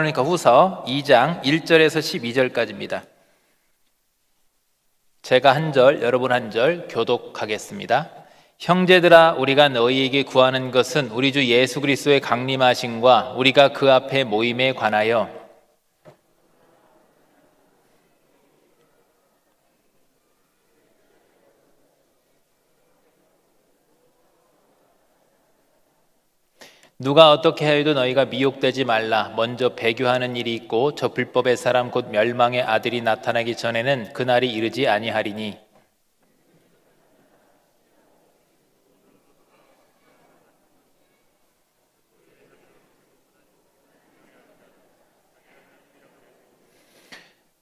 데살로니가 후서 2장 1절에서 12절까지입니다. 제가 한 절, 여러분 한 절 교독하겠습니다. 형제들아, 우리가 너희에게 구하는 것은 우리 주 예수 그리스도의 강림하심과 우리가 그 앞에 모임에 관하여 누가 어떻게 하여도 너희가 미혹되지 말라. 먼저 배교하는 일이 있고 저 불법의 사람 곧 멸망의 아들이 나타나기 전에는 그날이 이르지 아니하리니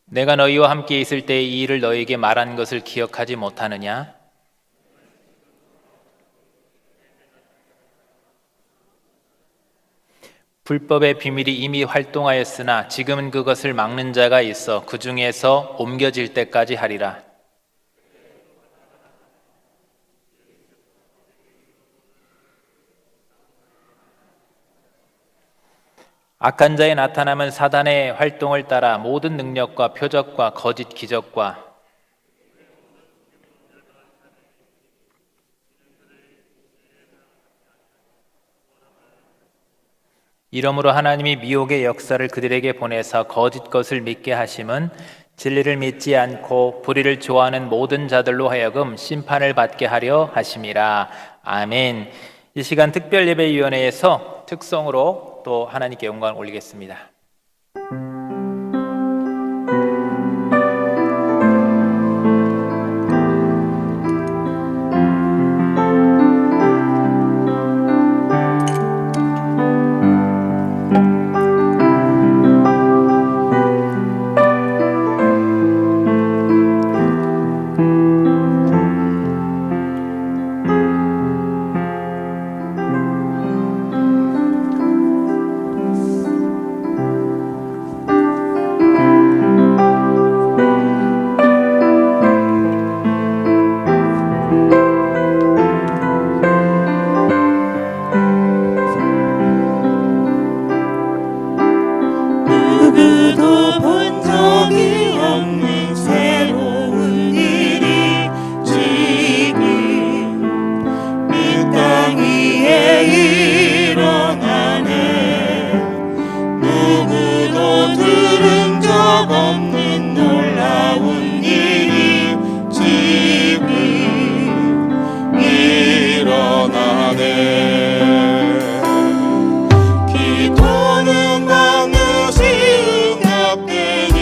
내가 너희와 함께 있을 때 이 일을 너희에게 말한 것을 기억하지 못하느냐? 불법의 비밀이 이미 활동하였으나 지금은 그것을 막는 자가 있어 그 중에서 옮겨질 때까지 하리라. 악한 자의 나타남은 사단의 활동을 따라 모든 능력과 표적과 거짓 기적과 이러므로 하나님이 미혹의 역사를 그들에게 보내사 거짓 것을 믿게 하심은 진리를 믿지 않고 불의를 좋아하는 모든 자들로 하여금 심판을 받게 하려 하심이라. 아멘. 이 시간 특별예배위원회에서 특성으로 또 하나님께 영광을 올리겠습니다. 기도는 반드시 응답되니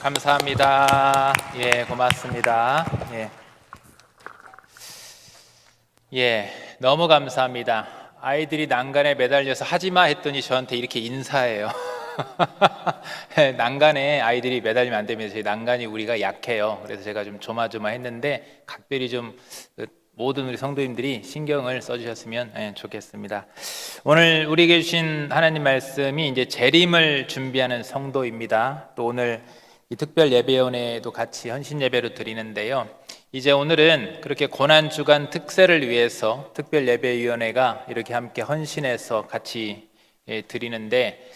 감사합니다. 예, 고맙습니다. 너무 감사합니다. 아이들이 난간에 매달려서 하지마 했더니 저한테 이렇게 인사해요. 난간에 아이들이 매달리면 안 됩니다. 저희 난간이 우리가 약해요. 그래서 제가 좀 조마조마했는데 각별히 좀 모든 우리 성도님들이 신경을 써주셨으면 좋겠습니다. 오늘 우리에게 주신 하나님 말씀이 이제 재림을 준비하는 성도입니다. 또 오늘 이 특별 예배원에도 같이 헌신 예배로 드리는데요. 이제 오늘은 그렇게 고난주간 특세를 위해서 특별 예배위원회가 이렇게 함께 헌신해서 같이 드리는데,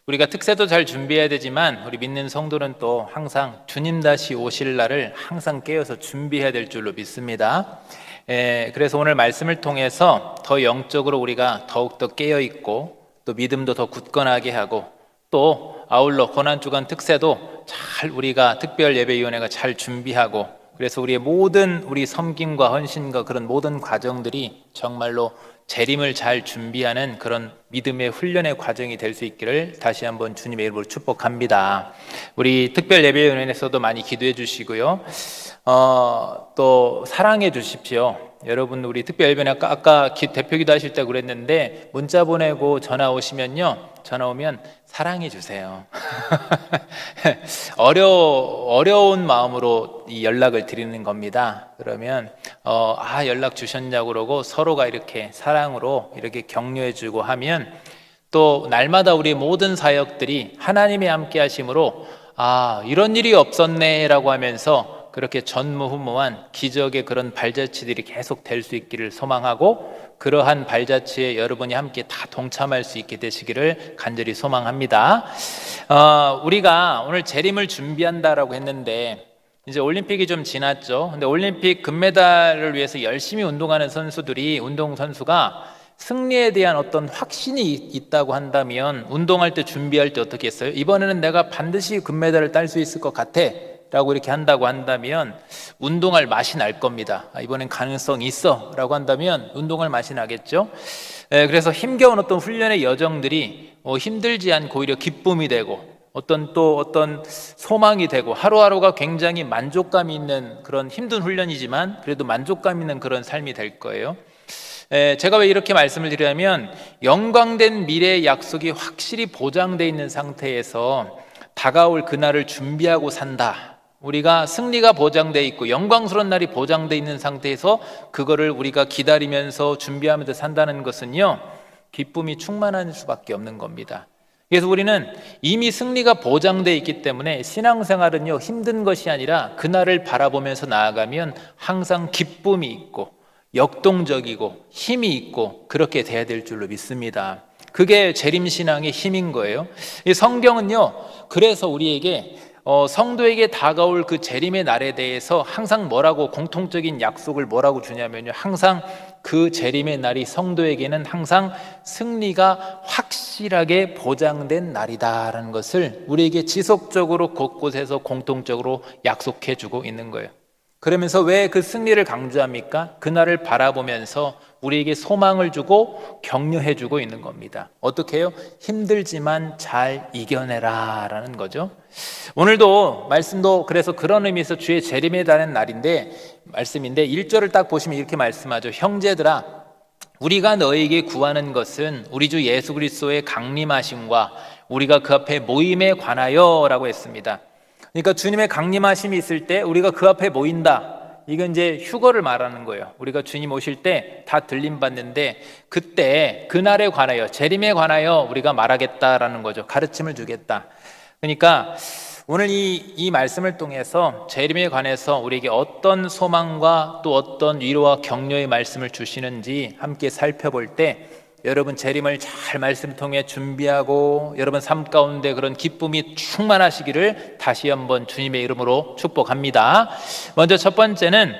우리가 특세도 잘 준비해야 되지만 우리 믿는 성도는 또 항상 주님 다시 오실 날을 항상 깨어서 준비해야 될 줄로 믿습니다. 그래서 오늘 말씀을 통해서 더 영적으로 우리가 더욱더 깨어있고 또 믿음도 더 굳건하게 하고, 또 아울러 고난주간 특세도 잘 우리가 특별예배위원회가 잘 준비하고, 그래서 우리의 모든 우리 섬김과 헌신과 그런 모든 과정들이 정말로 재림을 잘 준비하는 그런 믿음의 훈련의 과정이 될 수 있기를 다시 한번 주님의 이름으로 축복합니다. 우리 특별예배위원회에서도 많이 기도해 주시고요. 또 사랑해 주십시오. 여러분, 우리 특별예배위원회 아까 대표 기도하실 때 그랬는데 문자 보내고 전화 오면 사랑해 주세요. 어려운 마음으로 이 연락을 드리는 겁니다. 그러면 연락 주셨냐고 그러고 서로가 이렇게 사랑으로 이렇게 격려해 주고 하면, 또 날마다 우리 모든 사역들이 하나님의 함께 하심으로 이런 일이 없었네 라고 하면서 그렇게 전무후무한 기적의 그런 발자취들이 계속 될 수 있기를 소망하고, 그러한 발자취에 여러분이 함께 다 동참할 수 있게 되시기를 간절히 소망합니다. 우리가 오늘 재림을 준비한다라고 했는데 이제 올림픽이 좀 지났죠. 근데 올림픽 금메달을 위해서 열심히 운동하는 운동선수가 승리에 대한 어떤 확신이 있다고 한다면 운동할 때 준비할 때 어떻게 했어요? 이번에는 내가 반드시 금메달을 딸 수 있을 것 같아 라고 이렇게 한다고 한다면 운동할 맛이 날 겁니다. 이번엔 가능성이 있어 라고 한다면 운동할 맛이 나겠죠. 그래서 힘겨운 어떤 훈련의 여정들이 힘들지 않고 오히려 기쁨이 되고 어떤 소망이 되고, 하루하루가 굉장히 만족감이 있는 그런 힘든 훈련이지만 그래도 만족감 있는 그런 삶이 될 거예요. 제가 왜 이렇게 말씀을 드리냐면, 영광된 미래의 약속이 확실히 보장되어 있는 상태에서 다가올 그날을 준비하고 산다. 우리가 승리가 보장되어 있고 영광스러운 날이 보장되어 있는 상태에서 그거를 우리가 기다리면서 준비하면서 산다는 것은요, 기쁨이 충만할 수밖에 없는 겁니다. 그래서 우리는 이미 승리가 보장되어 있기 때문에 신앙생활은요, 힘든 것이 아니라 그날을 바라보면서 나아가면 항상 기쁨이 있고 역동적이고 힘이 있고 그렇게 돼야 될 줄로 믿습니다. 그게 재림신앙의 힘인 거예요. 이 성경은요, 그래서 우리에게 성도에게 다가올 그 재림의 날에 대해서 항상 공통적인 약속을 뭐라고 주냐면요, 항상 그 재림의 날이 성도에게는 항상 승리가 확실하게 보장된 날이다라는 것을 우리에게 지속적으로 곳곳에서 공통적으로 약속해 주고 있는 거예요. 그러면서 왜 그 승리를 강조합니까? 그날을 바라보면서 우리에게 소망을 주고 격려해 주고 있는 겁니다. 어떻게 해요? 힘들지만 잘 이겨내라 라는 거죠. 오늘도 말씀도 그래서 그런 의미에서 주의 재림에 달하는 말씀인데 1절을 딱 보시면 이렇게 말씀하죠. 형제들아, 우리가 너에게 구하는 것은 우리 주 예수 그리스도의 강림하심과 우리가 그 앞에 모임에 관하여 라고 했습니다. 그러니까 주님의 강림하심이 있을 때 우리가 그 앞에 모인다. 이건 이제 휴거를 말하는 거예요. 우리가 주님 오실 때 다 들림받는데 그때 그날에 관하여, 재림에 관하여 우리가 말하겠다라는 거죠. 가르침을 주겠다. 그러니까 오늘 이 말씀을 통해서 재림에 관해서 우리에게 어떤 소망과 또 어떤 위로와 격려의 말씀을 주시는지 함께 살펴볼 때, 여러분 재림을 잘 말씀 통해 준비하고 여러분 삶 가운데 그런 기쁨이 충만하시기를 다시 한번 주님의 이름으로 축복합니다. 먼저 첫 번째는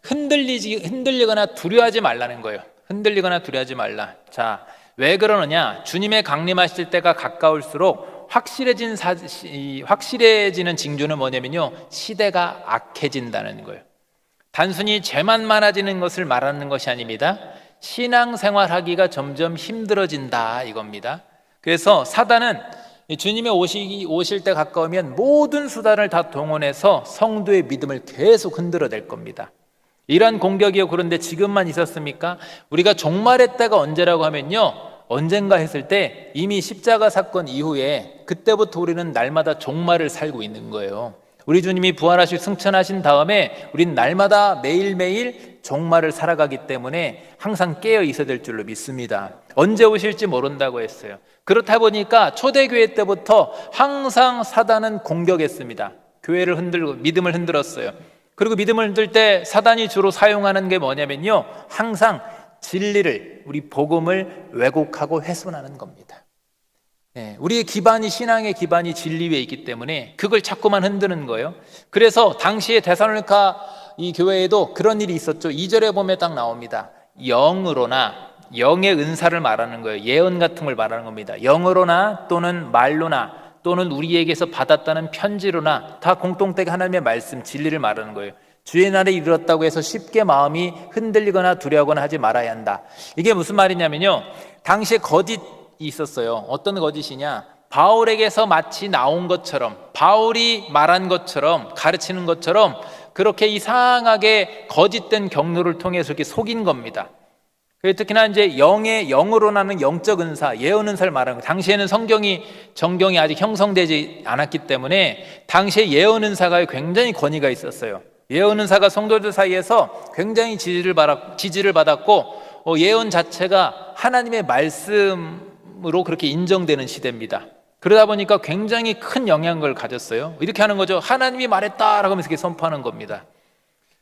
흔들리거나 두려워하지 말라는 거예요. 흔들리거나 두려워하지 말라. 자, 왜 그러느냐? 주님의 강림하실 때가 가까울수록 확실해지는 징조는 뭐냐면요, 시대가 악해진다는 거예요. 단순히 죄만 많아지는 것을 말하는 것이 아닙니다. 신앙생활하기가 점점 힘들어진다 이겁니다. 그래서 사단은 주님의 오실 때 가까우면 모든 수단을 다 동원해서 성도의 믿음을 계속 흔들어낼 겁니다. 이러한 공격이요. 그런데 지금만 있었습니까? 우리가 종말의 때가 언제라고 하면요, 언젠가 했을 때 이미 십자가 사건 이후에 그때부터 우리는 날마다 종말을 살고 있는 거예요. 우리 주님이 부활하시고 승천하신 다음에 우린 날마다 매일매일 종말을 살아가기 때문에 항상 깨어 있어야 될 줄로 믿습니다. 언제 오실지 모른다고 했어요. 그렇다 보니까 초대교회 때부터 항상 사단은 공격했습니다. 교회를 흔들고 믿음을 흔들었어요. 그리고 믿음을 흔들 때 사단이 주로 사용하는 게 뭐냐면요, 항상 진리를, 우리 복음을 왜곡하고 훼손하는 겁니다. 우리의 기반이, 신앙의 기반이 진리 위에 있기 때문에 그걸 자꾸만 흔드는 거예요. 그래서 당시에 데살로니가 이 교회에도 그런 일이 있었죠. 2절에 보면 딱 나옵니다. 영으로나, 영의 은사를 말하는 거예요. 예언 같은 걸 말하는 겁니다. 영으로나 또는 말로나 또는 우리에게서 받았다는 편지로나 다 공통되게 하나님의 말씀, 진리를 말하는 거예요. 주의 날에 이르렀다고 해서 쉽게 마음이 흔들리거나 두려워하거나 하지 말아야 한다. 이게 무슨 말이냐면요, 당시에 거짓이 있었어요. 어떤 거짓이냐, 바울에게서 마치 나온 것처럼, 바울이 말한 것처럼, 가르치는 것처럼 그렇게 이상하게 거짓된 경로를 통해서 이렇게 속인 겁니다. 특히나 이제 영으로 나는 영적 은사, 예언 은사를 말하는 거예요. 당시에는 정경이 아직 형성되지 않았기 때문에 당시에 예언 은사가 굉장히 권위가 있었어요. 예언 은사가 성도들 사이에서 굉장히 지지를 받았고, 예언 자체가 하나님의 말씀으로 그렇게 인정되는 시대입니다. 그러다 보니까 굉장히 큰 영향력을 가졌어요. 이렇게 하는 거죠. 하나님이 말했다라고 하면서 이렇게 선포하는 겁니다.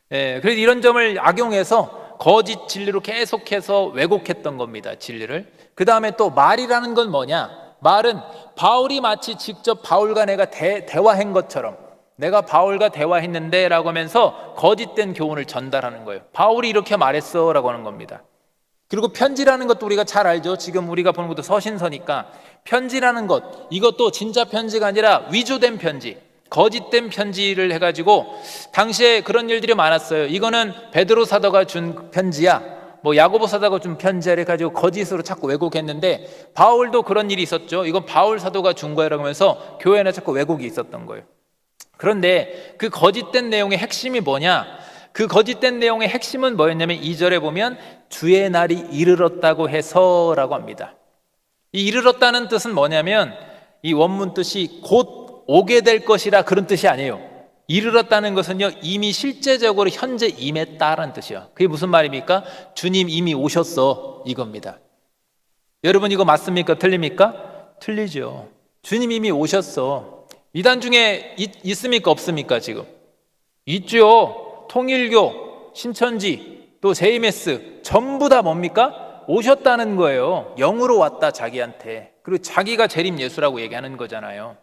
그래서 이런 점을 악용해서 거짓 진리로 계속해서 왜곡했던 겁니다. 진리를. 그 다음에 또 말이라는 건 뭐냐, 말은 바울이 마치 직접 바울과 내가 대화한 것처럼, 내가 바울과 대화했는데 라고 하면서 거짓된 교훈을 전달하는 거예요. 바울이 이렇게 말했어 라고 하는 겁니다. 그리고 편지라는 것도 우리가 잘 알죠. 지금 우리가 보는 것도 서신서니까. 편지라는 것, 이것도 진짜 편지가 아니라 위조된 편지, 거짓된 편지를 해가지고 당시에 그런 일들이 많았어요. 이거는 베드로 사도가 준 편지야, 야고보 사도가 준 편지야 해가지고 거짓으로 자꾸 왜곡했는데, 바울도 그런 일이 있었죠. 이건 바울 사도가 준 거야 라고 하면서 교회나 자꾸 왜곡이 있었던 거예요. 그런데 그 거짓된 내용의 핵심이 뭐냐, 그 거짓된 내용의 핵심은 뭐였냐면 2절에 보면 주의 날이 이르렀다고 해서 라고 합니다. 이 이르렀다는 뜻은 뭐냐면 이 원문 뜻이 곧 오게 될 것이라 그런 뜻이 아니에요. 이르렀다는 것은요, 이미 실제적으로 현재 임했다라는 뜻이에요. 그게 무슨 말입니까? 주님 이미 오셨어, 이겁니다. 여러분, 이거 맞습니까? 틀립니까? 틀리죠. 주님 이미 오셨어. 이단 중에 있습니까? 없습니까? 지금 있죠. 통일교, 신천지, 또 JMS 전부 다 뭡니까? 오셨다는 거예요. 영으로 왔다, 자기한테. 그리고 자기가 재림 예수라고 얘기하는 거잖아요.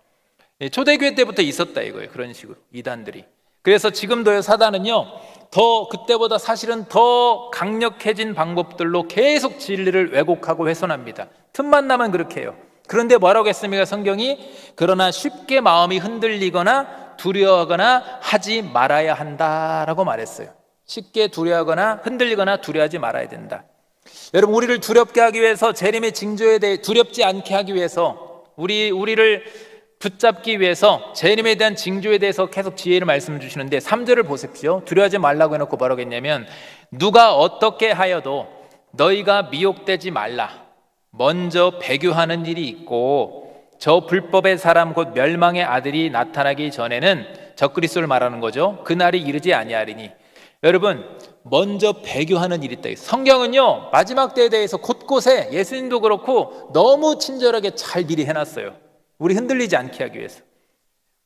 초대교회 때부터 있었다 이거예요. 그런 식으로 이단들이. 그래서 지금도요, 사단은요, 더 그때보다 사실은 더 강력해진 방법들로 계속 진리를 왜곡하고 훼손합니다. 틈만 나면 그렇게 해요. 그런데 뭐라고 했습니까? 성경이 그러나 쉽게 마음이 흔들리거나 두려워하거나 하지 말아야 한다라고 말했어요. 쉽게 두려워하거나 흔들리거나 두려워하지 말아야 된다. 여러분, 우리를 두렵게 하기 위해서, 재림의 징조에 대해 두렵지 않게 하기 위해서, 우리를 붙잡기 위해서 재림에 대한 징조에 대해서 계속 지혜를 말씀 주시는데 3절을 보십시오. 두려워하지 말라고 해놓고 뭐라고 했냐면, 누가 어떻게 하여도 너희가 미혹되지 말라. 먼저 배교하는 일이 있고 저 불법의 사람 곧 멸망의 아들이 나타나기 전에는, 적그리스도를 말하는 거죠. 그날이 이르지 아니하리니. 여러분, 먼저 배교하는 일이 있다. 성경은요, 마지막 때에 대해서 곳곳에, 예수님도 그렇고 너무 친절하게 잘 미리 해놨어요. 우리 흔들리지 않게 하기 위해서.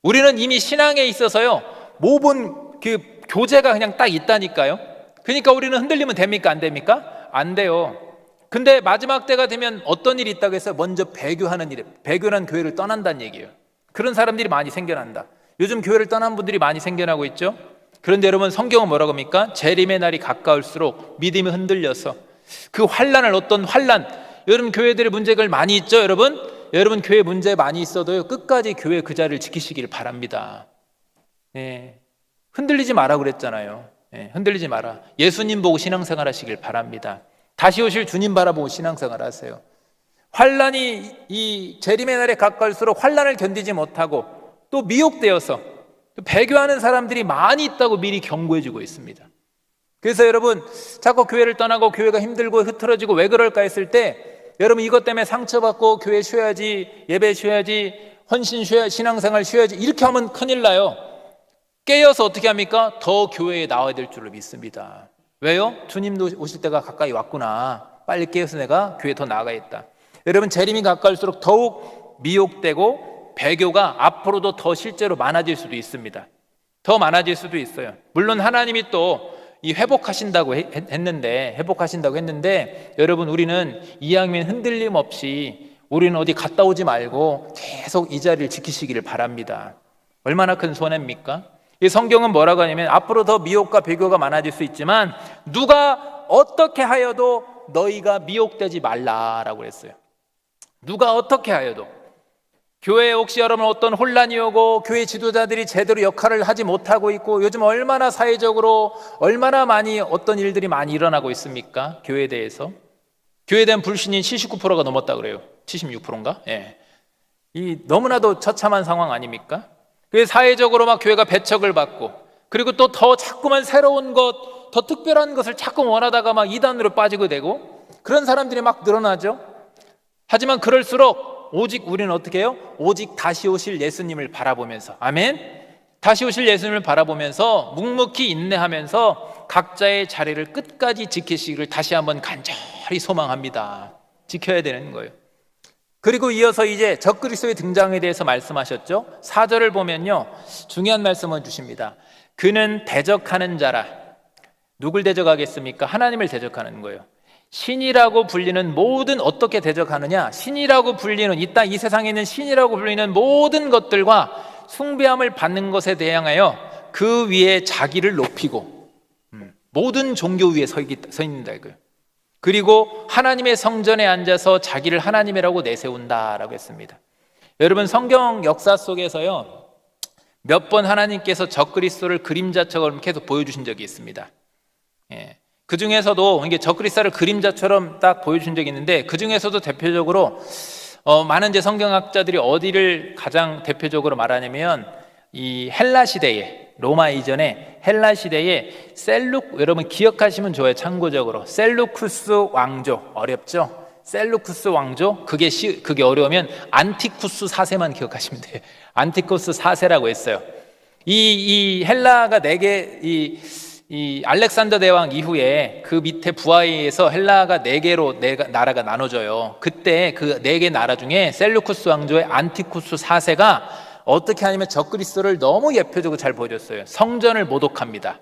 우리는 이미 신앙에 있어서요, 모본 그 교재가 그냥 딱 있다니까요. 그러니까 우리는 흔들리면 됩니까? 안 됩니까? 안 돼요. 근데 마지막 때가 되면 어떤 일이 있다고 해서 먼저 배교하는 일, 배교란 교회를 떠난다는 얘기예요. 그런 사람들이 많이 생겨난다. 요즘 교회를 떠난 분들이 많이 생겨나고 있죠. 그런데 여러분, 성경은 뭐라고 합니까? 재림의 날이 가까울수록 믿음이 흔들려서 그 환난을, 어떤 환난, 여러분 교회들의 문제가 많이 있죠. 여러분 교회 문제 많이 있어도요, 끝까지 교회 그 자리를 지키시기를 바랍니다. 흔들리지 마라 그랬잖아요. 흔들리지 마라. 예수님 보고 신앙생활 하시길 바랍니다. 다시 오실 주님 바라보고 신앙생활 하세요. 환란이 이 재림의 날에 가까울수록 환란을 견디지 못하고 또 미혹되어서 또 배교하는 사람들이 많이 있다고 미리 경고해 주고 있습니다. 그래서 여러분 자꾸 교회를 떠나고 교회가 힘들고 흐트러지고 왜 그럴까 했을 때 여러분 이것 때문에 상처받고 교회 쉬어야지, 예배 쉬어야지, 헌신 쉬어야지, 신앙생활 쉬어야지 이렇게 하면 큰일 나요. 깨어서 어떻게 합니까? 더 교회에 나와야 될 줄을 믿습니다. 왜요? 주님도 오실 때가 가까이 왔구나. 빨리 깨어서 내가 교회에 더 나아가야겠다. 여러분 재림이 가까울수록 더욱 미혹되고 배교가 앞으로도 더 실제로 많아질 수도 있습니다. 더 많아질 수도 있어요. 물론 하나님이 또 이 회복하신다고 했는데 여러분 우리는 이왕이면 흔들림 없이 우리는 어디 갔다 오지 말고 계속 이 자리를 지키시기를 바랍니다. 얼마나 큰 손해입니까? 이 성경은 뭐라고 하냐면 앞으로 더 미혹과 배교가 많아질 수 있지만 누가 어떻게 하여도 너희가 미혹되지 말라라고 했어요. 누가 어떻게 하여도 교회에 혹시 여러분 어떤 혼란이 오고 교회 지도자들이 제대로 역할을 하지 못하고 있고 요즘 얼마나 사회적으로 얼마나 많이 어떤 일들이 많이 일어나고 있습니까? 교회에 대해서 교회에 대한 불신이 79%가 넘었다 그래요. 76%인가? 예. 이 너무나도 처참한 상황 아닙니까? 그래서 사회적으로 막 교회가 배척을 받고 그리고 또 더 자꾸만 새로운 것, 더 특별한 것을 자꾸 원하다가 막 이단으로 빠지고 되고 그런 사람들이 막 늘어나죠. 하지만 그럴수록 오직 우리는 어떻게 해요? 오직 다시 오실 예수님을 바라보면서 아멘? 다시 오실 예수님을 바라보면서 묵묵히 인내하면서 각자의 자리를 끝까지 지키시기를 다시 한번 간절히 소망합니다. 지켜야 되는 거예요. 그리고 이어서 이제 적그리스도의 등장에 대해서 말씀하셨죠. 4절을 보면요 중요한 말씀을 주십니다. 그는 대적하는 자라. 누굴 대적하겠습니까? 하나님을 대적하는 거예요. 신이라고 불리는 모든 어떻게 대적하느냐? 신이라고 불리는 이 땅 이 세상에 있는 신이라고 불리는 모든 것들과 숭배함을 받는 것에 대항하여 그 위에 자기를 높이고 모든 종교 위에 서 있는다 이거예요. 그리고 하나님의 성전에 앉아서 자기를 하나님이라고 내세운다라고 했습니다. 여러분 성경 역사 속에서요 몇 번 하나님께서 적그리스도를 그림자처럼 계속 보여주신 적이 있습니다. 예. 그 중에서도 이게 적그리스도를 그림자처럼 딱 보여준 적이 있는데 그 중에서도 대표적으로 많은 이제 성경학자들이 어디를 가장 대표적으로 말하냐면 이 헬라 시대에 로마 이전에 헬라 시대에 여러분 기억하시면 좋아요. 참고적으로 셀루쿠스 왕조 어렵죠? 셀루쿠스 왕조 그게 어려우면 안티쿠스 4세만 기억하시면 돼요. 안티쿠스 4세라고 했어요. 이 헬라가 4개 이 알렉산더 대왕 이후에 그 밑에 부하에 의해서 헬라가 4개로 나라가 나눠져요. 그때 그 4개 나라 중에 셀루쿠스 왕조의 안티쿠스 4세가 어떻게 하냐면 적그리스도를 너무 예표적으로 잘 보여줬어요. 성전을 모독합니다.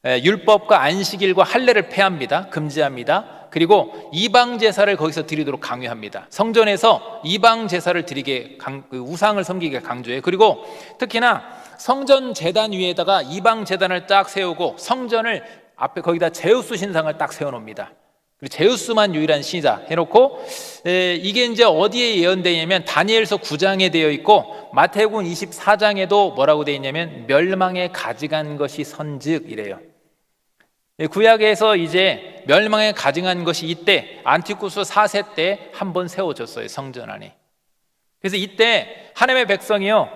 율법과 안식일과 할례를 폐합니다. 금지합니다. 그리고 이방 제사를 거기서 드리도록 강요합니다. 성전에서 이방 제사를 드리게 우상을 섬기게 강조해요. 그리고 특히나 성전 제단 위에다가 이방 제단을 딱 세우고 성전을 앞에 거기다 제우스 신상을 딱 세워놓습니다. 그리고 제우스만 유일한 신이다 해놓고 이게 이제 어디에 예언되냐면 다니엘서 9장에 되어 있고 마태복음 24장에도 뭐라고 되어 있냐면 멸망에 가증한 것이 선즉이래요. 구약에서 이제 멸망에 가증한 것이 이때 안티쿠스 4세 때 한번 세워졌어요. 성전 안에. 그래서 이때 하나님의 백성이요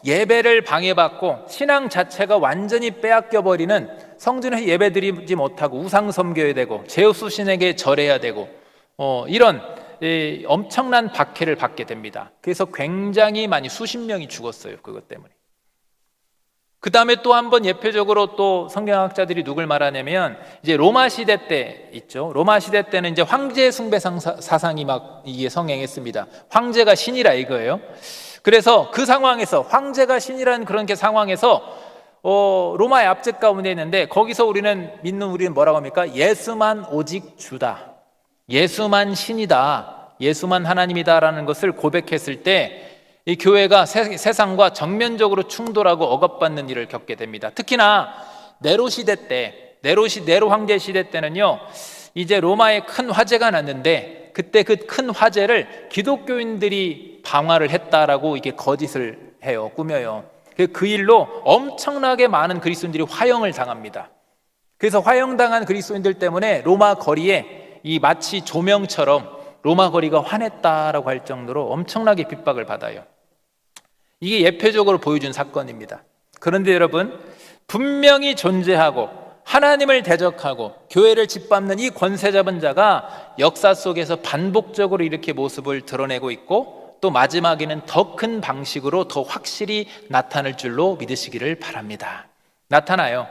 예배를 방해받고 신앙 자체가 완전히 빼앗겨버리는 성전에서 예배드리지 못하고 우상 섬겨야 되고 제우스 신에게 절해야 되고 이런 엄청난 박해를 받게 됩니다. 그래서 굉장히 많이 수십 명이 죽었어요. 그것 때문에. 그 다음에 또 한 번 예표적으로 또 성경학자들이 누굴 말하냐면 이제 로마 시대 때 있죠. 로마 시대 때는 이제 황제 숭배 사상이 막 이게 성행했습니다. 황제가 신이라 이거예요. 그래서 그 상황에서 황제가 신이라는 그런 게 상황에서 로마의 압제 가운데 있는데 거기서 우리는 뭐라고 합니까? 예수만 오직 주다. 예수만 신이다. 예수만 하나님이다라는 것을 고백했을 때 이 교회가 세상과 정면적으로 충돌하고 억압받는 일을 겪게 됩니다. 특히나 네로 시대 때, 네로 황제 시대 때는요, 이제 로마에 큰 화재가 났는데 그때 그 큰 화재를 기독교인들이 방화를 했다라고 이게 거짓을 해요, 꾸며요. 그 일로 엄청나게 많은 그리스도인들이 화형을 당합니다. 그래서 화형당한 그리스도인들 때문에 로마 거리에 이 마치 조명처럼 로마 거리가 화냈다라고 할 정도로 엄청나게 핍박을 받아요. 이게 예표적으로 보여준 사건입니다. 그런데 여러분, 분명히 존재하고 하나님을 대적하고 교회를 짓밟는 이 권세 잡은 자가 역사 속에서 반복적으로 이렇게 모습을 드러내고 있고, 또 마지막에는 더 큰 방식으로 더 확실히 나타날 줄로 믿으시기를 바랍니다. 나타나요.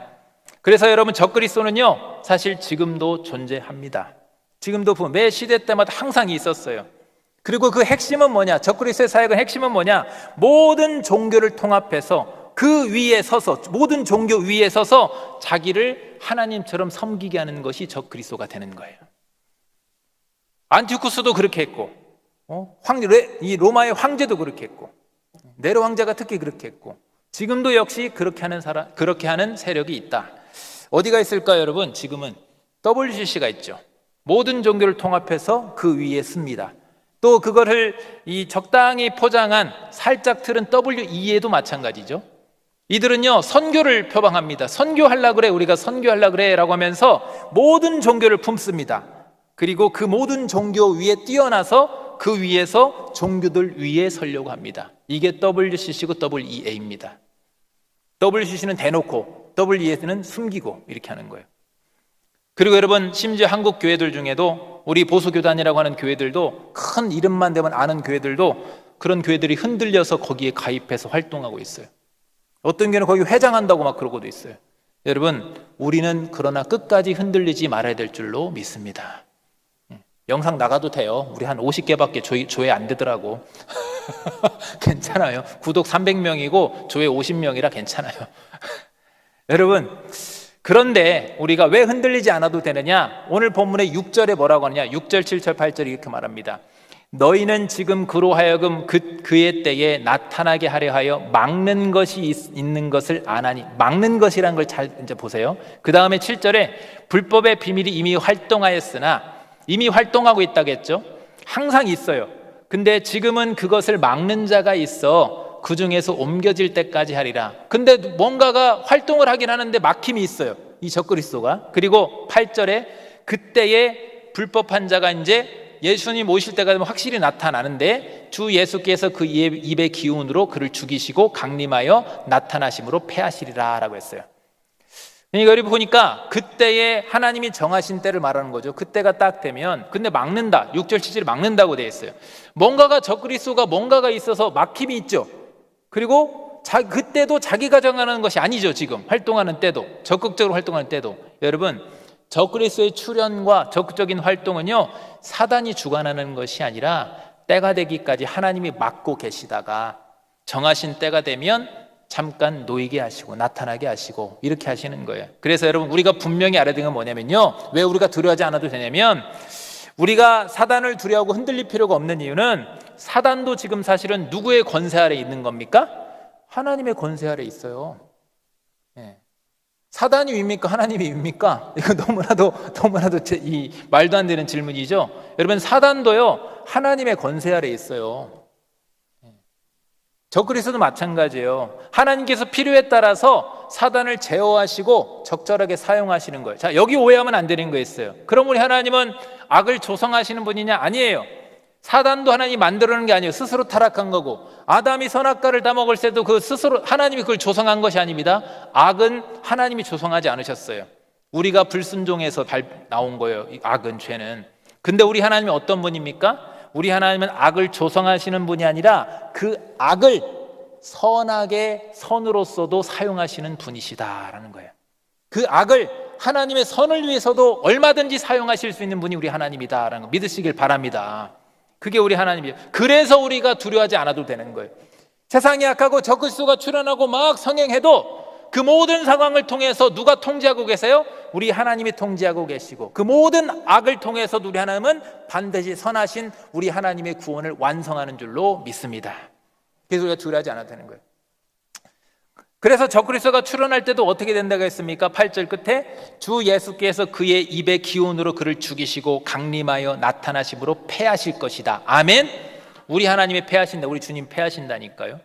그래서 여러분, 적그리스도는요 사실 지금도 존재합니다. 지금도 매 시대 때마다 항상 있었어요. 그리고 그 핵심은 뭐냐? 적그리스도의 사역은 핵심은 뭐냐? 모든 종교를 통합해서 그 위에 서서, 모든 종교 위에 서서 자기를 하나님처럼 섬기게 하는 것이 적그리스도가 되는 거예요. 안티오쿠스도 그렇게 했고, 이 로마의 황제도 그렇게 했고, 네로 황제가 특히 그렇게 했고, 지금도 역시 그렇게 하는 세력이 있다. 어디가 있을까요, 여러분? 지금은 WCC가 있죠. 모든 종교를 통합해서 그 위에 씁니다. 또 그거를 이 적당히 포장한 살짝 틀은 WE에도 마찬가지죠. 이들은요 선교를 표방합니다. 선교하려고 그래, 우리가 선교하려고 그래 라고 하면서 모든 종교를 품습니다. 그리고 그 모든 종교 위에 뛰어나서 그 위에서 종교들 위에 서려고 합니다. 이게 WCC고 WEA입니다. WCC는 대놓고, WEA는 숨기고 이렇게 하는 거예요. 그리고 여러분, 심지어 한국 교회들 중에도 우리 보수교단이라고 하는 교회들도, 큰 이름만 되면 아는 교회들도 그런 교회들이 흔들려서 거기에 가입해서 활동하고 있어요. 어떤 교회는 거기 회장한다고 막 그러고도 있어요. 여러분, 우리는 그러나 끝까지 흔들리지 말아야 될 줄로 믿습니다. 영상 나가도 돼요. 우리 한 50개밖에 조회 안 되더라고. 괜찮아요. 구독 300명이고 조회 50명이라 괜찮아요. 여러분, 그런데 우리가 왜 흔들리지 않아도 되느냐? 오늘 본문의 6절에 뭐라고 하느냐? 6절, 7절, 8절 이렇게 말합니다. 너희는 지금 그로 하여금 그의 때에 나타나게 하려 하여 막는 것이 있는 것을 아나니. 막는 것이란 걸 잘 이제 보세요. 그 다음에 7절에 불법의 비밀이 이미 활동하였으나, 이미 활동하고 있다겠죠. 항상 있어요. 근데 지금은 그것을 막는 자가 있어 그 중에서 옮겨질 때까지 하리라. 근데 뭔가가 활동을 하긴 하는데 막힘이 있어요, 이 적그리스도가. 그리고 8절에 그때에 불법한 자가 이제 예수님 오실 때가 되면 확실히 나타나는데, 주 예수께서 그 입의 기운으로 그를 죽이시고 강림하여 나타나심으로 패하시리라 라고 했어요. 그러니까 여기 보니까 그때에 하나님이 정하신 때를 말하는 거죠. 그때가 딱 되면, 근데 막는다, 6절 7절이 막는다고 되어 있어요. 뭔가가, 적그리스도가 뭔가가 있어서 막힘이 있죠. 그리고 그때도 자기가 정하는 것이 아니죠. 지금 활동하는 때도, 적극적으로 활동하는 때도. 여러분, 적그리스도의 출현과 적극적인 활동은요 사단이 주관하는 것이 아니라 때가 되기까지 하나님이 막고 계시다가 정하신 때가 되면 잠깐 놓이게 하시고 나타나게 하시고 이렇게 하시는 거예요. 그래서 여러분, 우리가 분명히 알아야 되는 건 뭐냐면요, 왜 우리가 두려워하지 않아도 되냐면, 우리가 사단을 두려워하고 흔들릴 필요가 없는 이유는, 사단도 지금 사실은 누구의 권세 아래 있는 겁니까? 하나님의 권세 아래 있어요. 사단이 위입니까? 하나님이 위입니까? 이거 너무나도 이 말도 안 되는 질문이죠. 여러분, 사단도요 하나님의 권세 아래 있어요. 적그리스도도 마찬가지예요. 하나님께서 필요에 따라서 사단을 제어하시고 적절하게 사용하시는 거예요. 자, 여기 오해하면 안 되는 거 있어요. 그럼 우리 하나님은 악을 조성하시는 분이냐? 아니에요. 사단도 하나님이 만들어낸 게 아니에요. 스스로 타락한 거고, 아담이 선악과를 다 먹을 때도 그 스스로 하나님이 그걸 조성한 것이 아닙니다. 악은 하나님이 조성하지 않으셨어요. 우리가 불순종해서 나온 거예요, 이 악은, 죄는. 근데 우리 하나님이 어떤 분입니까? 우리 하나님은 악을 조성하시는 분이 아니라 그 악을 선하게, 선으로서도 사용하시는 분이시다라는 거예요. 그 악을 하나님의 선을 위해서도 얼마든지 사용하실 수 있는 분이 우리 하나님이다라는 거 믿으시길 바랍니다. 그게 우리 하나님이에요. 그래서 우리가 두려워하지 않아도 되는 거예요. 세상이 악하고 적그리스도가 출현하고 막 성행해도 그 모든 상황을 통해서 누가 통제하고 계세요? 우리 하나님이 통제하고 계시고, 그 모든 악을 통해서도 우리 하나님은 반드시 선하신 우리 하나님의 구원을 완성하는 줄로 믿습니다. 그래서 우리가 두려워하지 않아도 되는 거예요. 그래서 적그리스도가 출현할 때도 어떻게 된다고 했습니까? 8절 끝에 주 예수께서 그의 입의 기운으로 그를 죽이시고 강림하여 나타나심으로 패하실 것이다. 아멘. 우리 하나님이 패하신다. 우리 주님 패하신다니까요.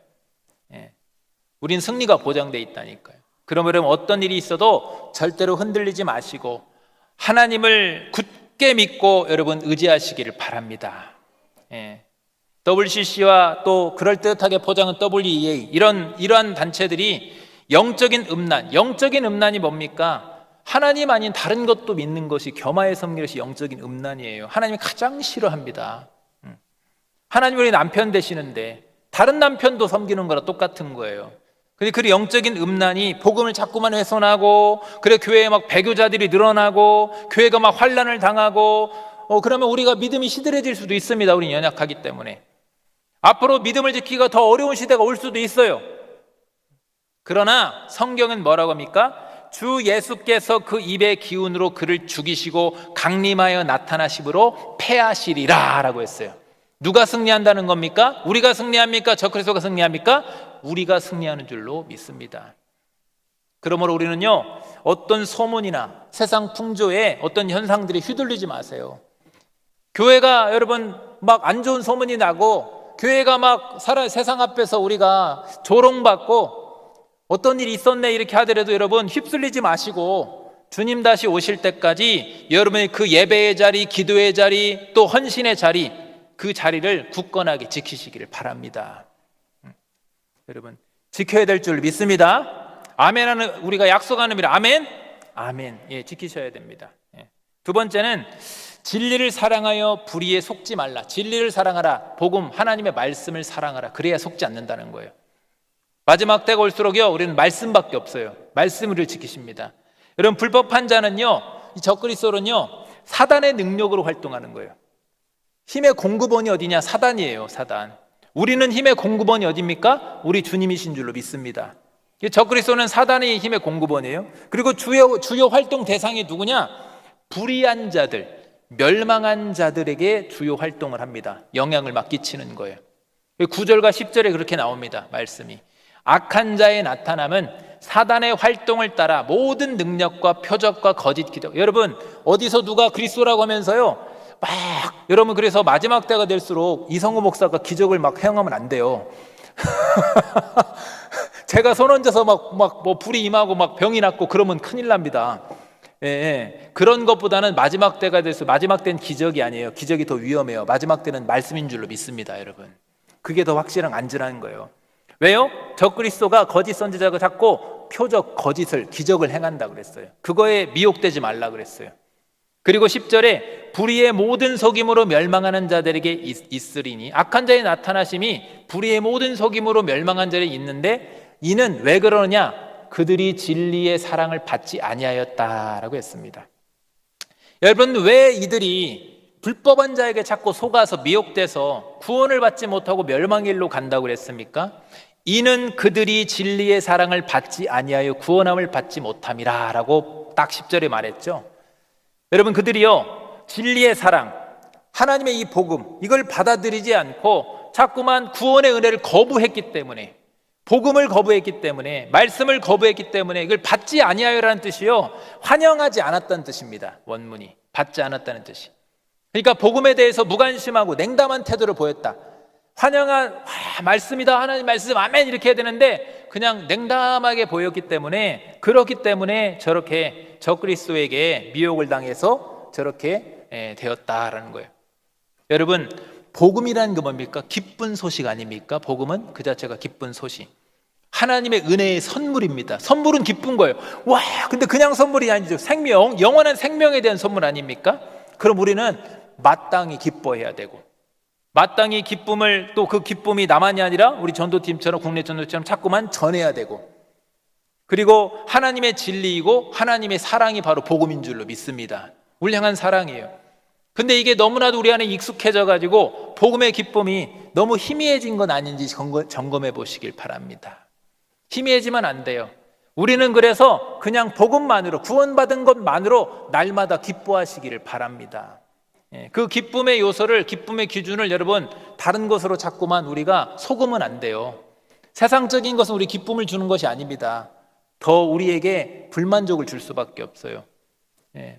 우린 승리가 보장되어 있다니까요. 그러면 어떤 일이 있어도 절대로 흔들리지 마시고 하나님을 굳게 믿고 여러분 의지하시기를 바랍니다. WCC와 또 그럴듯하게 포장한 WEA 이러한 단체들이 영적인 음란이 뭡니까? 하나님 아닌 다른 것도 믿는 것이 겸하여 섬기는 것이 영적인 음란이에요. 하나님이 가장 싫어합니다. 하나님이 우리 남편 되시는데 다른 남편도 섬기는 거랑 똑같은 거예요. 근데 그 영적인 음란이 복음을 자꾸만 훼손하고, 그래 교회에 막 배교자들이 늘어나고 교회가 막 환난을 당하고, 그러면 우리가 믿음이 시들해질 수도 있습니다. 우리는 연약하기 때문에. 앞으로 믿음을 지키기가 더 어려운 시대가 올 수도 있어요. 그러나 성경은 뭐라고 합니까? 주 예수께서 그 입의 기운으로 그를 죽이시고 강림하여 나타나심으로 패하시리라 라고 했어요. 누가 승리한다는 겁니까? 우리가 승리합니까? 저 그리스도가 승리합니까? 우리가 승리하는 줄로 믿습니다. 그러므로 우리는요, 어떤 소문이나 세상 풍조에 어떤 현상들이 휘둘리지 마세요. 교회가 여러분 막 안 좋은 소문이 나고, 교회가 막 세상 앞에서 우리가 조롱받고 어떤 일이 있었네 이렇게 하더라도 여러분 휩쓸리지 마시고, 주님 다시 오실 때까지 여러분의 그 예배의 자리, 기도의 자리, 또 헌신의 자리, 그 자리를 굳건하게 지키시기를 바랍니다. 여러분 지켜야 될 줄 믿습니다. 아멘하는 우리가 약속하는 의미로 아멘, 아멘. 지키셔야 됩니다. 두 번째는 진리를 사랑하여 불의에 속지 말라. 진리를 사랑하라. 복음, 하나님의 말씀을 사랑하라. 그래야 속지 않는다는 거예요. 마지막 때가 올수록요, 우리는 말씀밖에 없어요. 말씀을 지키십니다. 여러분 불법한 자는요, 이 적그리스도는요, 사단의 능력으로 활동하는 거예요. 힘의 공급원이 어디냐? 사단이에요. 사단. 우리는 힘의 공급원이 어디입니까? 우리 주님이신 줄로 믿습니다. 적그리스도는 사단의 힘의 공급원이에요. 그리고 주요 활동 대상이 누구냐? 불의한 자들, 멸망한 자들에게 주요 활동을 합니다. 영향을 막 끼치는 거예요. 9절과 10절에 그렇게 나옵니다. 말씀이. 악한 자의 나타남은 사단의 활동을 따라 모든 능력과 표적과 거짓 기도. 여러분 어디서 누가 그리스도라고 하면서요, 막 여러분 그래서 마지막 때가 될수록 이성우 목사가 기적을 막 행하면 안 돼요. 제가 손 얹어서 막 뭐 불이 임하고 막 병이 낫고 그러면 큰일 납니다. 그런 것보다는 마지막 때가 돼서, 마지막 때는 기적이 아니에요. 기적이 더 위험해요. 마지막 때는 말씀인 줄로 믿습니다. 여러분 그게 더 확실한 안전한 거예요. 왜요? 적그리스도가 거짓 선지자가 자꾸 표적, 거짓을, 기적을 행한다 그랬어요. 그거에 미혹되지 말라 그랬어요. 그리고 10절에 불의의 모든 속임으로 멸망하는 자들에게 있으리니, 악한 자의 나타나심이 불의의 모든 속임으로 멸망한 자들이 있는데, 이는 왜 그러냐? 그들이 진리의 사랑을 받지 아니하였다라고 했습니다. 여러분 왜 이들이 불법한 자에게 자꾸 속아서 미혹돼서 구원을 받지 못하고 멸망의 일로 간다고 그랬습니까? 이는 그들이 진리의 사랑을 받지 아니하여 구원함을 받지 못함이라 라고 딱 10절에 말했죠. 여러분 그들이요, 진리의 사랑, 하나님의 이 복음, 이걸 받아들이지 않고 자꾸만 구원의 은혜를 거부했기 때문에, 복음을 거부했기 때문에, 말씀을 거부했기 때문에, 이걸 받지 아니하여라는 뜻이요, 환영하지 않았다는 뜻입니다. 원문이 받지 않았다는 뜻이. 그러니까 복음에 대해서 무관심하고 냉담한 태도를 보였다. 말씀이다, 하나님 말씀, 아멘 이렇게 해야 되는데 그냥 냉담하게 보였기 때문에, 그렇기 때문에 저렇게 적그리스도에게 미혹을 당해서 저렇게 되었다라는 거예요. 여러분 복음이라는 게 뭡니까? 기쁜 소식 아닙니까? 복음은 그 자체가 기쁜 소식, 하나님의 은혜의 선물입니다. 선물은 기쁜 거예요. 와, 근데 그냥 선물이 아니죠. 생명, 영원한 생명에 대한 선물 아닙니까? 그럼 우리는 마땅히 기뻐해야 되고, 마땅히 기쁨을, 또 그 기쁨이 나만이 아니라 우리 전도팀처럼, 국내 전도팀처럼 자꾸만 전해야 되고, 그리고 하나님의 진리이고 하나님의 사랑이 바로 복음인 줄로 믿습니다. 우리 향한 사랑이에요. 근데 이게 너무나도 우리 안에 익숙해져 가지고 복음의 기쁨이 너무 희미해진 건 아닌지 점검해 보시길 바랍니다. 희미해지면 안 돼요. 우리는 그래서 그냥 복음만으로, 구원받은 것만으로 날마다 기뻐하시기를 바랍니다. 그 기쁨의 요소를, 기쁨의 기준을 여러분 다른 것으로 자꾸만 우리가 속으면 안 돼요. 세상적인 것은 우리 기쁨을 주는 것이 아닙니다. 더 우리에게 불만족을 줄 수밖에 없어요.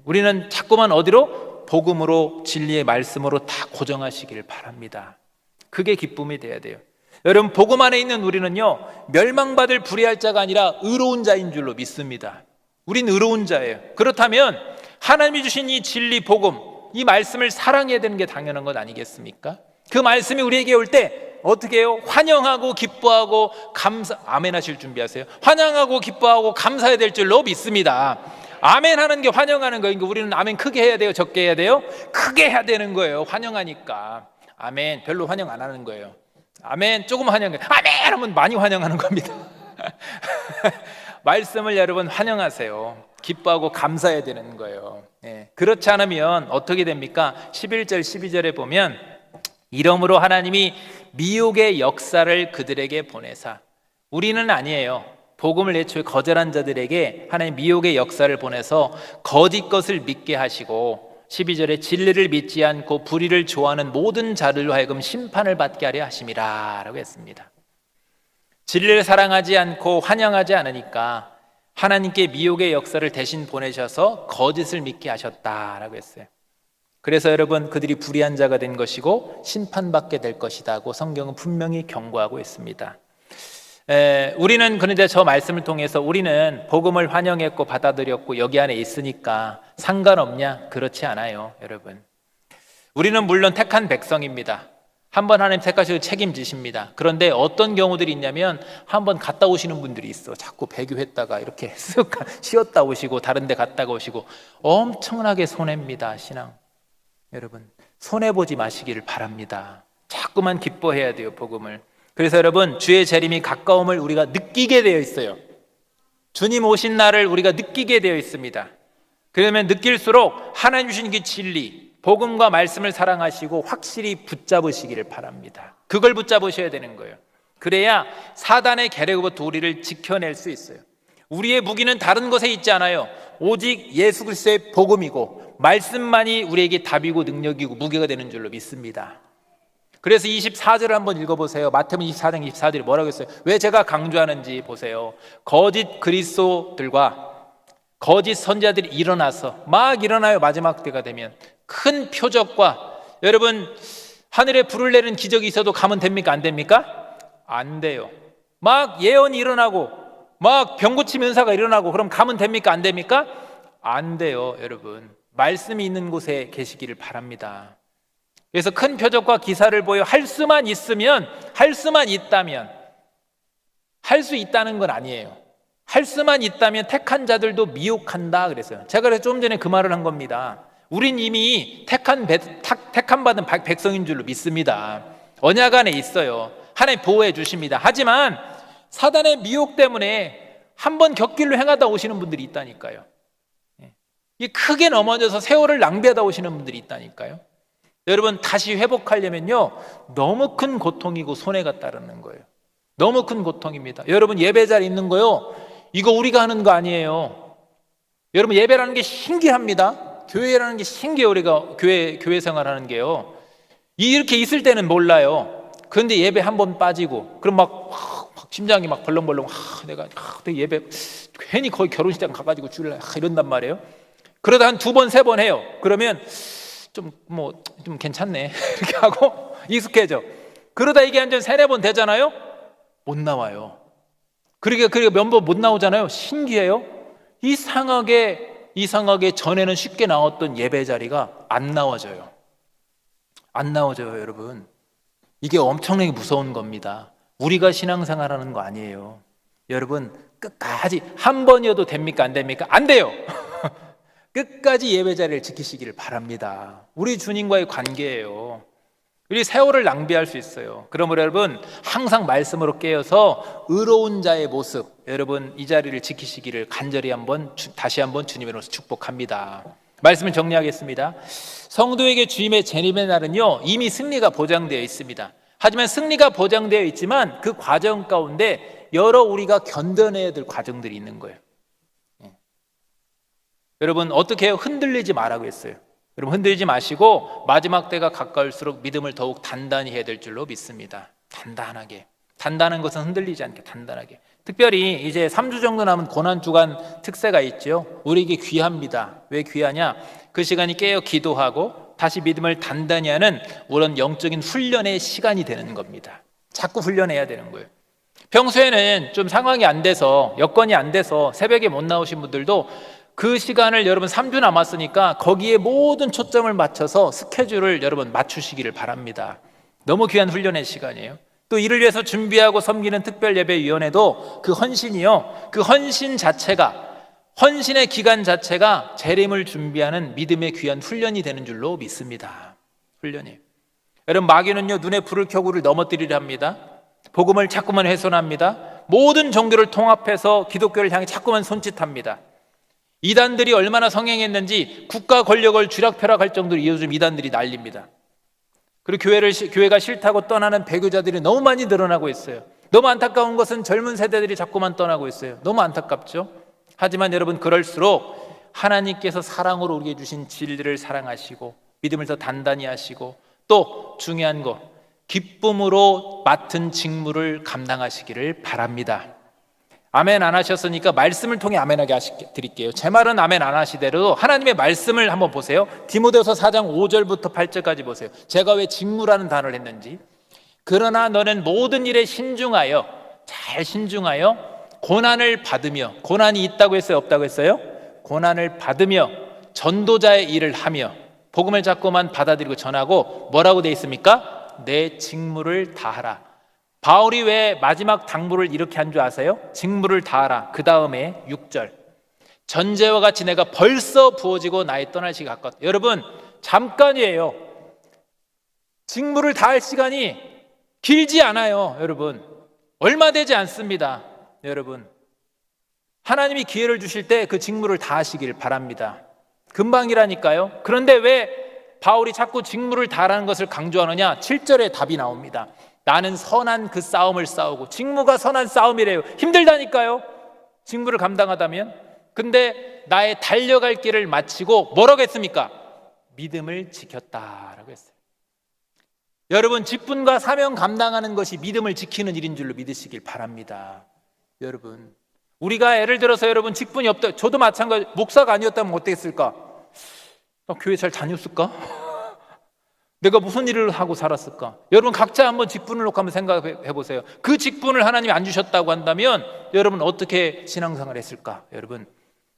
우리는 자꾸만 어디로? 복음으로, 진리의 말씀으로 다 고정하시기를 바랍니다. 그게 기쁨이 돼야 돼요. 여러분 복음 안에 있는 우리는요, 멸망받을 불의할 자가 아니라 의로운 자인 줄로 믿습니다. 우린 의로운 자예요. 그렇다면 하나님이 주신 이 진리 복음, 이 말씀을 사랑해야 되는 게 당연한 것 아니겠습니까? 그 말씀이 우리에게 올 때 어떻게 해요? 환영하고 기뻐하고 아멘 하실 준비하세요. 환영하고 기뻐하고 감사해야 될 줄로 믿습니다. 아멘 하는 게 환영하는 거예요. 우리는 아멘 크게 해야 돼요? 적게 해야 돼요? 크게 해야 되는 거예요. 환영하니까. 아멘 별로 환영 안 하는 거예요. 아멘 조금 환영해요. 아멘 하면 많이 환영하는 겁니다. 말씀을 여러분 환영하세요. 기뻐하고 감사해야 되는 거예요. 그렇지 않으면 어떻게 됩니까? 11절 12절에 보면 이러므로 하나님이 미혹의 역사를 그들에게 보내사, 우리는 아니에요. 복음을 애초에 거절한 자들에게 하나님 미혹의 역사를 보내서 거짓 것을 믿게 하시고 12절에 진리를 믿지 않고 불의를 좋아하는 모든 자들로 하여금 심판을 받게 하려 하심이라 라고 했습니다. 진리를 사랑하지 않고 환영하지 않으니까 하나님께 미혹의 역사를 대신 보내셔서 거짓을 믿게 하셨다라고 했어요. 그래서 여러분 그들이 불의한 자가 된 것이고 심판받게 될 것이다고 성경은 분명히 경고하고 있습니다. 우리는 그런데 저 말씀을 통해서 우리는 복음을 환영했고 받아들였고 여기 안에 있으니까 상관없냐? 그렇지 않아요, 여러분. 우리는 물론 택한 백성입니다. 한번 하나님 택하시고 책임지십니다. 그런데 어떤 경우들이 있냐면 한번 갔다 오시는 분들이 있어. 자꾸 배교했다가 이렇게 쓱 쉬었다 오시고 다른 데 갔다가 오시고 엄청나게 손해입니다, 신앙. 여러분 손해보지 마시기를 바랍니다. 자꾸만 기뻐해야 돼요, 복음을. 그래서 여러분 주의 재림이 가까움을 우리가 느끼게 되어 있어요. 주님 오신 날을 우리가 느끼게 되어 있습니다. 그러면 느낄수록 하나님 주신 그 진리, 복음과 말씀을 사랑하시고 확실히 붙잡으시기를 바랍니다. 그걸 붙잡으셔야 되는 거예요. 그래야 사단의 계략으로부터 우리를 지켜낼 수 있어요. 우리의 무기는 다른 것에 있지 않아요. 오직 예수 그리스도의 복음이고 말씀만이 우리에게 답이고 능력이고 무기가 되는 줄로 믿습니다. 그래서 24절을 한번 읽어보세요. 마태복음 24장 24절이 뭐라고 했어요? 왜 제가 강조하는지 보세요. 거짓 그리스도들과 거짓 선지자들이 일어나서 막 일어나요. 마지막 때가 되면 큰 표적과, 여러분 하늘에 불을 내는 기적이 있어도 가면 됩니까? 안 됩니까? 안 돼요. 막 예언이 일어나고 막 병 고침 은사가 일어나고 그럼 가면 됩니까? 안 됩니까? 안 돼요, 여러분. 말씀이 있는 곳에 계시기를 바랍니다. 그래서 큰 표적과 기사를 보여 할 수만 있다면 할 수 있다는 건 아니에요. 할 수만 있다면 택한 자들도 미혹한다 그랬어요. 제가 그래서 좀 전에 그 말을 한 겁니다. 우린 이미 택한 받은 백성인 줄로 믿습니다. 언약 안에 있어요. 하나님 보호해 주십니다. 하지만 사단의 미혹 때문에 한번 곁길로 행하다 오시는 분들이 있다니까요. 크게 넘어져서 세월을 낭비하다 오시는 분들이 있다니까요. 여러분 다시 회복하려면요 너무 큰 고통이고 손해가 따르는 거예요. 너무 큰 고통입니다. 여러분 예배 자리에 있는 거요, 이거 우리가 하는 거 아니에요. 여러분 예배라는 게 신기합니다. 교회라는 게 신기해요. 우리가 교회 생활하는 게요. 이렇게 있을 때는 몰라요. 그런데 예배 한 번 빠지고 그럼 막 심장이 막 벌렁벌렁, 내가 예배 괜히 거의 결혼식장 가가지고 줄래 이런단 말이에요. 그러다 한 2번 3번 해요. 그러면 좀 괜찮네 이렇게 하고 익숙해져. 그러다 이게 한 3, 4번 되잖아요. 못 나와요. 그러니까 몇 번 못 나오잖아요. 신기해요. 이상하게 전에는 쉽게 나왔던 예배 자리가 안 나와져요. 안 나와져요, 여러분. 이게 엄청나게 무서운 겁니다. 우리가 신앙생활하는 거 아니에요. 여러분 끝까지 한 번이어도 됩니까? 안 됩니까? 안 돼요. 끝까지 예배 자리를 지키시기를 바랍니다. 우리 주님과의 관계예요. 우리 세월을 낭비할 수 있어요. 그러므로 여러분 항상 말씀으로 깨어서 의로운 자의 모습, 여러분 이 자리를 지키시기를 간절히 다시 한번 주님으로서 축복합니다. 말씀을 정리하겠습니다. 성도에게 주님의 재림의 날은요 이미 승리가 보장되어 있습니다. 하지만 승리가 보장되어 있지만 그 과정 가운데 여러 우리가 견뎌내야 될 과정들이 있는 거예요. 여러분 어떻게 해요? 흔들리지 말라고 했어요. 여러분 흔들리지 마시고 마지막 때가 가까울수록 믿음을 더욱 단단히 해야 될 줄로 믿습니다. 단단하게. 단단한 것은 흔들리지 않게 단단하게. 특별히 이제 3주 정도 남은 고난주간 특세가 있죠. 우리에게 귀합니다. 왜 귀하냐? 그 시간이 깨어 기도하고 다시 믿음을 단단히 하는 그런 영적인 훈련의 시간이 되는 겁니다. 자꾸 훈련해야 되는 거예요. 평소에는 좀 상황이 안 돼서, 여건이 안 돼서 새벽에 못 나오신 분들도 그 시간을 여러분 3주 남았으니까 거기에 모든 초점을 맞춰서 스케줄을 여러분 맞추시기를 바랍니다. 너무 귀한 훈련의 시간이에요. 또 이를 위해서 준비하고 섬기는 특별예배위원회도 그 헌신이요, 그 헌신 자체가, 헌신의 기간 자체가 재림을 준비하는 믿음의 귀한 훈련이 되는 줄로 믿습니다. 훈련이에요. 여러분, 마귀는요 눈에 불을 켜고 우리를 넘어뜨리려 합니다. 복음을 자꾸만 훼손합니다. 모든 종교를 통합해서 기독교를 향해 자꾸만 손짓합니다. 이단들이 얼마나 성행했는지 국가 권력을 쥐락펴락할 정도로 요즘 이단들이 난립니다. 그리고 교회가 싫다고 떠나는 배교자들이 너무 많이 늘어나고 있어요. 너무 안타까운 것은 젊은 세대들이 자꾸만 떠나고 있어요. 너무 안타깝죠. 하지만 여러분, 그럴수록 하나님께서 사랑으로 우리에게 주신 진리를 사랑하시고 믿음을 더 단단히 하시고 또 중요한 것, 기쁨으로 맡은 직무를 감당하시기를 바랍니다. 아멘 안 하셨으니까 말씀을 통해 아멘하게 드릴게요. 제 말은 아멘 안 하시더라도 하나님의 말씀을 한번 보세요. 디모데후서 4장 5절부터 8절까지 보세요. 제가 왜 직무라는 단어를 했는지. 그러나 너는 모든 일에 신중하여, 잘 신중하여 고난을 받으며, 고난이 있다고 했어요, 없다고 했어요? 고난을 받으며 전도자의 일을 하며, 복음을 자꾸만 받아들이고 전하고 뭐라고 돼 있습니까? 내 직무를 다하라. 바울이 왜 마지막 당부를 이렇게 한 줄 아세요? 직무를 다하라. 그 다음에 6절, 전제와 같이 내가 벌써 부어지고 나의 떠날 시기가 가까웠다. 여러분, 잠깐이에요. 직무를 다할 시간이 길지 않아요. 여러분, 얼마 되지 않습니다. 여러분, 하나님이 기회를 주실 때 그 직무를 다하시길 바랍니다. 금방이라니까요. 그런데 왜 바울이 자꾸 직무를 다하라는 것을 강조하느냐? 7절에 답이 나옵니다. 나는 선한 그 싸움을 싸우고. 직무가 선한 싸움이래요. 힘들다니까요, 직무를 감당하다면. 근데 나의 달려갈 길을 마치고 뭐라고 했습니까? 믿음을 지켰다라고 했어요. 여러분, 직분과 사명 감당하는 것이 믿음을 지키는 일인 줄로 믿으시길 바랍니다. 여러분, 우리가 예를 들어서 여러분 직분이 없다, 저도 마찬가지, 목사가 아니었다면 어땠을까? 교회 잘 다녔을까? 내가 무슨 일을 하고 살았을까? 여러분, 각자 한번 직분을 놓고 한번 생각해 보세요. 그 직분을 하나님이 안 주셨다고 한다면 여러분 어떻게 신앙생활을 했을까?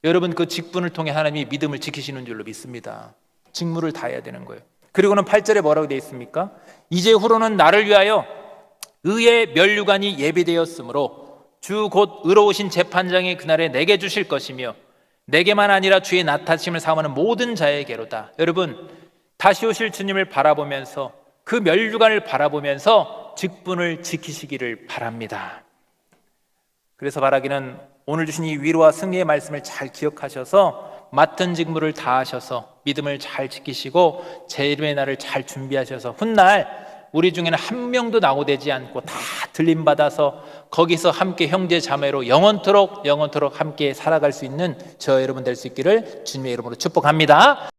여러분 그 직분을 통해 하나님이 믿음을 지키시는 줄로 믿습니다. 직무를 다해야 되는 거예요. 그리고는 8절에 뭐라고 되어 있습니까? 이제 후로는 나를 위하여 의의 면류관이 예비되었으므로 주 곧 의로우신 재판장이 그날에 내게 주실 것이며 내게만 아니라 주의 나타심을 사모하는 모든 자에게로다. 여러분, 다시 오실 주님을 바라보면서, 그 면류관을 바라보면서 직분을 지키시기를 바랍니다. 그래서 바라기는 오늘 주신 이 위로와 승리의 말씀을 잘 기억하셔서 맡은 직무를 다하셔서 믿음을 잘 지키시고 재림의 날을 잘 준비하셔서 훗날 우리 중에는 한 명도 낙오되지 않고 다 들림받아서 거기서 함께 형제 자매로 영원토록 함께 살아갈 수 있는 저 여러분 될 수 있기를 주님의 이름으로 축복합니다.